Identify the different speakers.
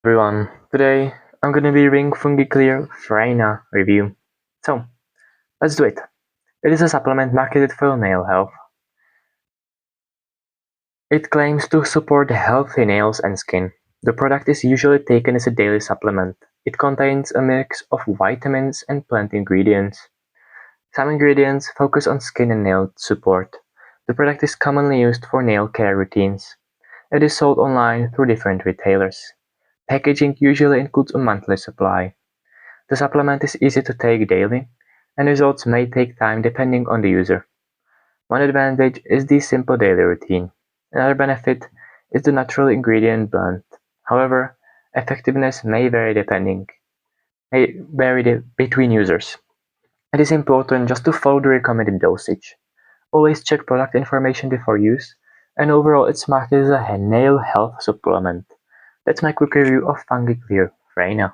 Speaker 1: Everyone, today I'm gonna be reading FungiClear Frena review. So, let's do it. It is a supplement marketed for nail health. It claims to support healthy nails and skin. The product is usually taken as a daily supplement. It contains a mix of vitamins and plant ingredients. Some ingredients focus on skin and nail support. The product is commonly used for nail care routines. It is sold online through different retailers. Packaging usually includes a monthly supply. The supplement is easy to take daily, and results may take time depending on the user. One advantage is the simple daily routine. Another benefit is the natural ingredient blend. However, effectiveness may vary between users. It is important just to follow the recommended dosage. Always check product information before use, and overall it's marketed as a nail health supplement. That's my quick review of FungiClear Frena.